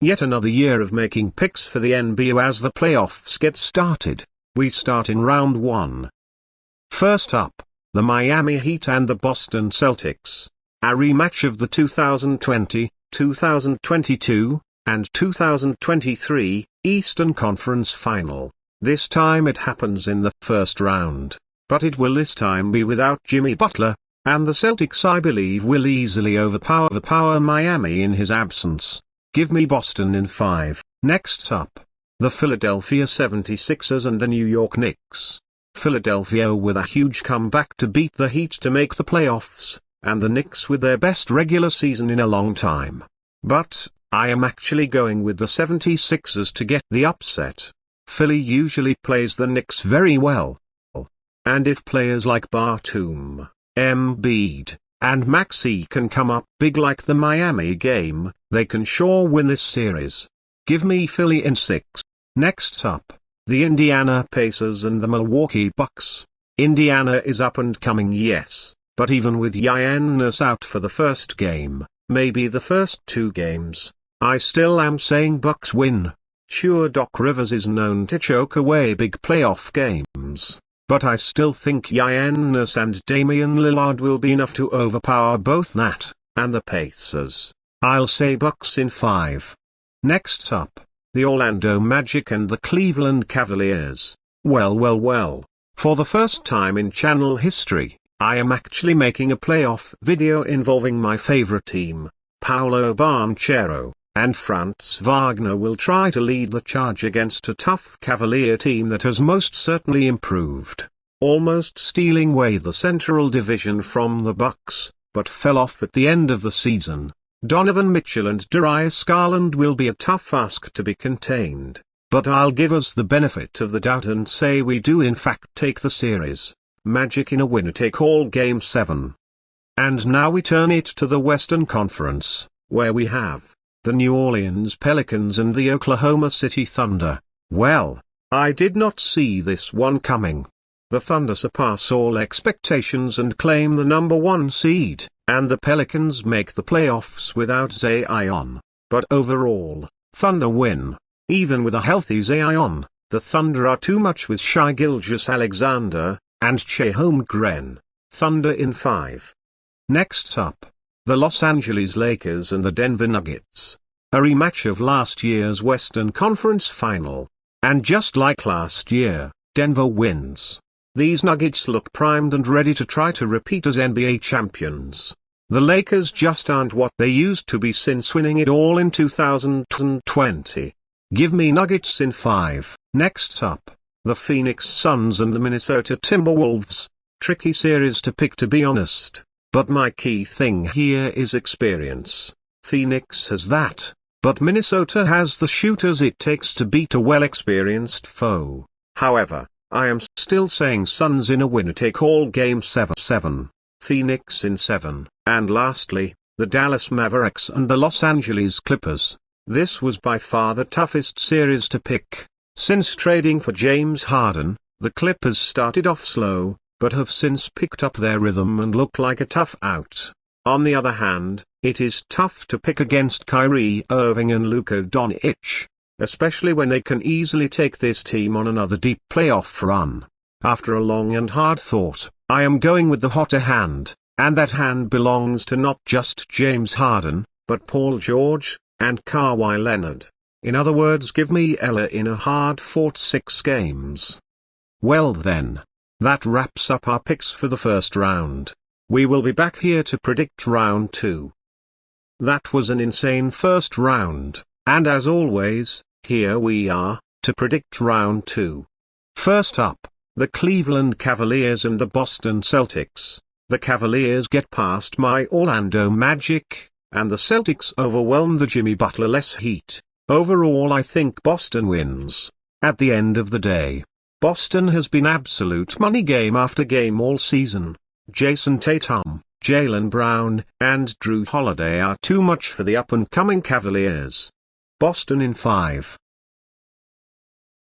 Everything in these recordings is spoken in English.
Yet another year of making picks for the NBA as the playoffs get started. We start in round 1. First up, the Miami Heat and the Boston Celtics. A rematch of the 2020, 2022, and 2023 Eastern Conference Final. This time it happens in the first round, but it will this time be without Jimmy Butler, and the Celtics I believe will easily overpower Miami in his absence. Give me Boston in 5. Next up, the Philadelphia 76ers and the New York Knicks. Philadelphia with a huge comeback to beat the Heat to make the playoffs, and the Knicks with their best regular season in a long time. But, I am actually going with the 76ers to get the upset. Philly usually plays the Knicks very well. And if players like Batum, Embiid, and Maxey can come up big like the Miami game, they can sure win this series. Give me Philly in 6. Next up, the Indiana Pacers and the Milwaukee Bucks. Indiana is up and coming, yes, but even with Giannis out for the first game, maybe the first 2 games, I still am saying Bucks win. Sure, Doc Rivers is known to choke away big playoff games, but I still think Giannis and Damian Lillard will be enough to overpower both that and the Pacers. I'll say Bucks in 5. Next up, the Orlando Magic and the Cleveland Cavaliers. Well, for the first time in channel history, I am actually making a playoff video involving my favorite team, Paolo Banchero, and Franz Wagner will try to lead the charge against a tough Cavalier team that has most certainly improved, almost stealing away the Central Division from the Bucks, but fell off at the end of the season. Donovan Mitchell and Darius Garland will be a tough ask to be contained, but I'll give us the benefit of the doubt and say we do in fact take the series. Magic in a winner-take-all Game 7. And now we turn it to the Western Conference, where we have the New Orleans Pelicans and the Oklahoma City Thunder. Well, I did not see this one coming. The Thunder surpass all expectations and claim the number 1 seed, and the Pelicans make the playoffs without Zion. But overall, Thunder win. Even with a healthy Zion, the Thunder are too much with Shai Gilgeous-Alexander and Che Holmgren. Thunder in 5. Next up, the Los Angeles Lakers and the Denver Nuggets. A rematch of last year's Western Conference Final. And just like last year, Denver wins. These Nuggets look primed and ready to try to repeat as NBA champions. The Lakers just aren't what they used to be since winning it all in 2020. Give me Nuggets in 5. Next up, the Phoenix Suns and the Minnesota Timberwolves. Tricky series to pick, to be honest, but my key thing here is experience. Phoenix has that, but Minnesota has the shooters it takes to beat a well-experienced foe. However, I am still saying Suns in a winner-take-all Game 7. Phoenix in 7. And lastly, the Dallas Mavericks and the Los Angeles Clippers. This was by far the toughest series to pick. Since trading for James Harden, the Clippers started off slow, but have since picked up their rhythm and look like a tough out. On the other hand, it is tough to pick against Kyrie Irving and Luka Doncic, especially when they can easily take this team on another deep playoff run. After a long and hard thought, I am going with the hotter hand, and that hand belongs to not just James Harden, but Paul George, and Kawhi Leonard. In other words, give me Ella in a hard-fought 6 games. Well then, that wraps up our picks for the first round. We will be back here to predict round 2. That was an insane first round, and as always, here we are, to predict round 2. First up, the Cleveland Cavaliers and the Boston Celtics. The Cavaliers get past my Orlando Magic, and the Celtics overwhelm the Jimmy Butler-less Heat. Overall I think Boston wins. At the end of the day, Boston has been absolute money game after game all season. Jason Tatum, Jaylen Brown, and Drew Holiday are too much for the up-and-coming Cavaliers. Boston in 5.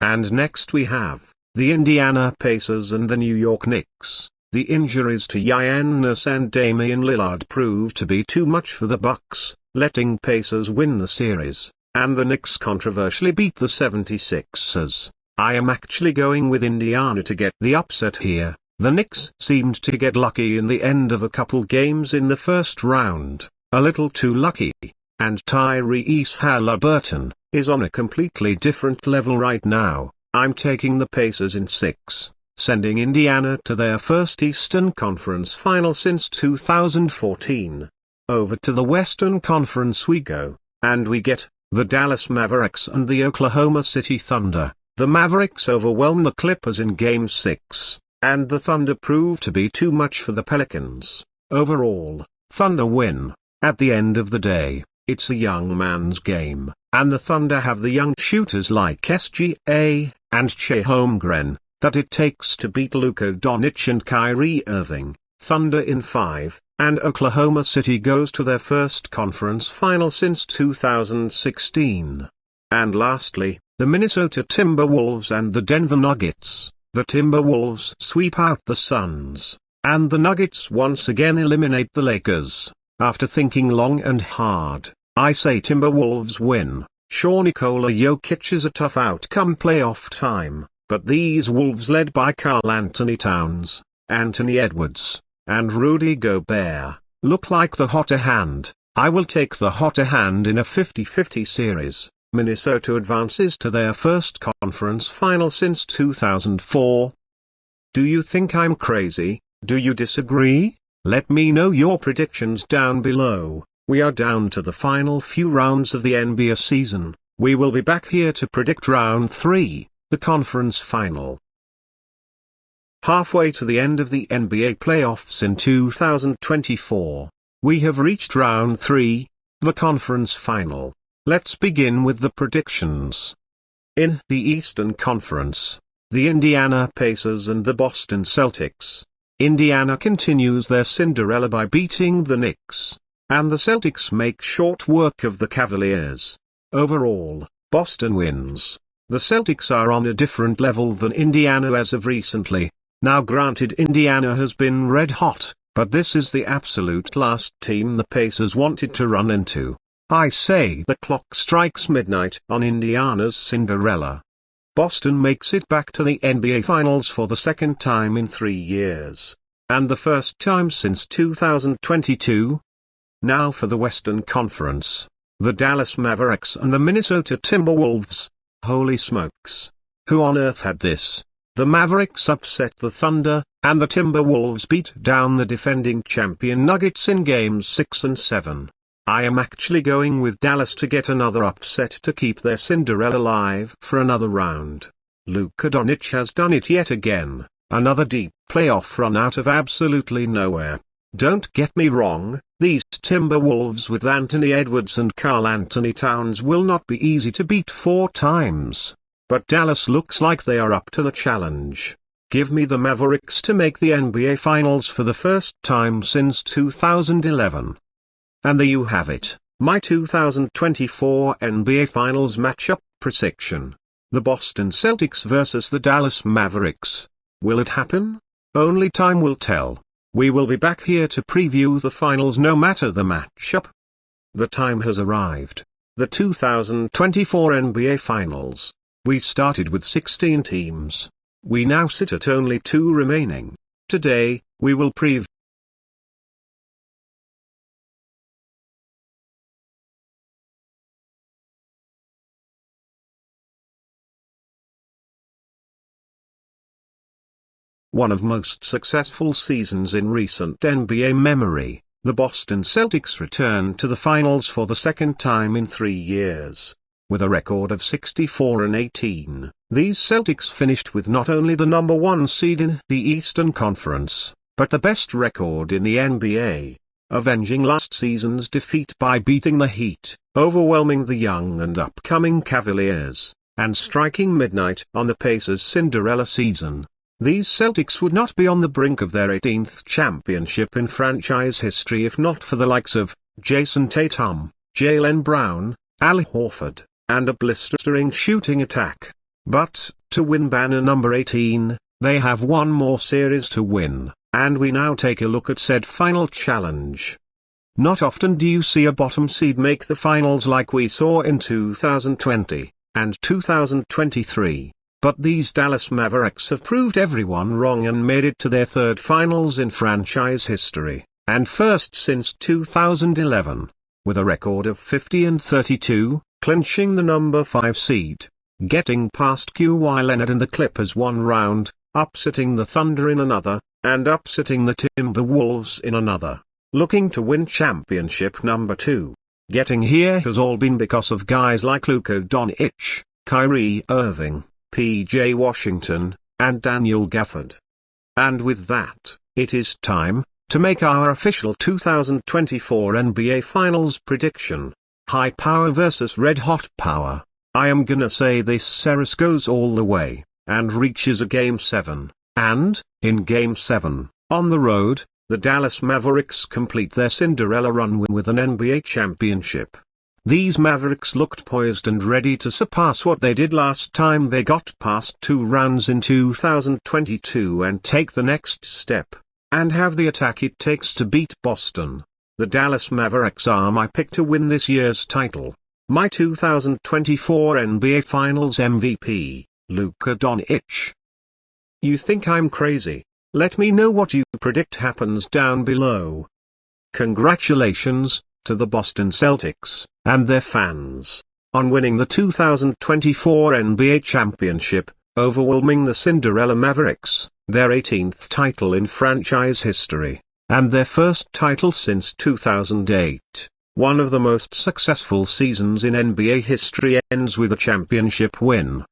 And next we have the Indiana Pacers and the New York Knicks. The injuries to Giannis and Damian Lillard proved to be too much for the Bucks, letting Pacers win the series. and the Knicks controversially beat the 76ers. I am actually going with Indiana to get the upset here. The Knicks seemed to get lucky in the end of a couple games in the first round, a little too lucky, and Tyrese Halliburton is on a completely different level right now. I'm taking the Pacers in 6, sending Indiana to their first Eastern Conference final since 2014. Over to the Western Conference we go, and we get the Dallas Mavericks and the Oklahoma City Thunder. The Mavericks overwhelm the Clippers in Game 6, and the Thunder prove to be too much for the Pelicans. Overall, Thunder win. At the end of the day, it's a young man's game, and the Thunder have the young shooters like SGA and Che Holmgren that it takes to beat Luka Doncic and Kyrie Irving. Thunder in 5, and Oklahoma City goes to their first conference final since 2016. And lastly, the Minnesota Timberwolves and the Denver Nuggets. The Timberwolves sweep out the Suns, and the Nuggets once again eliminate the Lakers. After thinking long and hard, I say Timberwolves win. Sure, Nikola Jokic is a tough outcome playoff time, but these Wolves led by Karl Anthony Towns, Anthony Edwards, and Rudy Gobert, look like the hotter hand. I will take the hotter hand in a 50-50 series. Minnesota advances to their first conference final since 2004. Do you think I'm crazy? Do you disagree? Let me know your predictions down below. We are down to the final few rounds of the NBA season. We will be back here to predict round 3, the conference final. Halfway to the end of the NBA playoffs in 2024, we have reached round 3, the conference final. Let's begin with the predictions. In the Eastern Conference, the Indiana Pacers and the Boston Celtics. Indiana continues their Cinderella by beating the Knicks, and the Celtics make short work of the Cavaliers. Overall, Boston wins. The Celtics are on a different level than Indiana as of recently. Now granted, Indiana has been red hot, but this is the absolute last team the Pacers wanted to run into. I say the clock strikes midnight on Indiana's Cinderella. Boston makes it back to the NBA Finals for the second time in 3 years, and the first time since 2022. Now for the Western Conference, the Dallas Mavericks and the Minnesota Timberwolves. Holy smokes. Who on earth had this? The Mavericks upset the Thunder, and the Timberwolves beat down the defending champion Nuggets in Games 6 and 7. I am actually going with Dallas to get another upset to keep their Cinderella alive for another round. Luka Doncic has done it yet again, another deep playoff run out of absolutely nowhere. Don't get me wrong, these Timberwolves with Anthony Edwards and Karl Anthony Towns will not be easy to beat 4 times. But Dallas looks like they are up to the challenge. Give me the Mavericks to make the NBA Finals for the first time since 2011. And there you have it, my 2024 NBA Finals matchup prediction. The Boston Celtics versus the Dallas Mavericks. Will it happen? Only time will tell. We will be back here to preview the finals no matter the matchup. The time has arrived. The 2024 NBA Finals. We started with 16 teams. We now sit at only 2 remaining. Today, we will preview one of most successful seasons in recent NBA memory. The Boston Celtics returned to the finals for the second time in 3 years. With a record of 64-18, these Celtics finished with not only the number 1 seed in the Eastern Conference, but the best record in the NBA, avenging last season's defeat by beating the Heat, overwhelming the young and upcoming Cavaliers, and striking midnight on the Pacers' Cinderella season. These Celtics would not be on the brink of their 18th championship in franchise history if not for the likes of Jason Tatum, Jaylen Brown, Al Horford, and a blistering shooting attack. But, to win banner number 18, they have one more series to win, and we now take a look at said final challenge. Not often do you see a bottom seed make the finals like we saw in 2020 and 2023. But these Dallas Mavericks have proved everyone wrong and made it to their third finals in franchise history, and first since 2011. With a record of 50-32, clinching the number 5 seed, getting past Kawhi Leonard and the Clippers one round, upsetting the Thunder in another, and upsetting the Timberwolves in another, looking to win championship number 2. Getting here has all been because of guys like Luka Doncic, Kyrie Irving, PJ Washington, and Daniel Gafford. And with that, it is time to make our official 2024 NBA Finals prediction. High power versus red hot power. I am gonna say this series goes all the way, and reaches a Game 7, and, in Game 7, on the road, the Dallas Mavericks complete their Cinderella run with an NBA championship. These Mavericks looked poised and ready to surpass what they did last time they got past 2 rounds in 2022 and take the next step, and have the attack it takes to beat Boston. The Dallas Mavericks are my pick to win this year's title. My 2024 NBA Finals MVP, Luka Doncic. You think I'm crazy? Let me know what you predict happens down below. Congratulations to the Boston Celtics and their fans on winning the 2024 NBA championship, overwhelming the Cinderella Mavericks, their 18th title in franchise history, and their first title since 2008. One of the most successful seasons in NBA history ends with a championship win.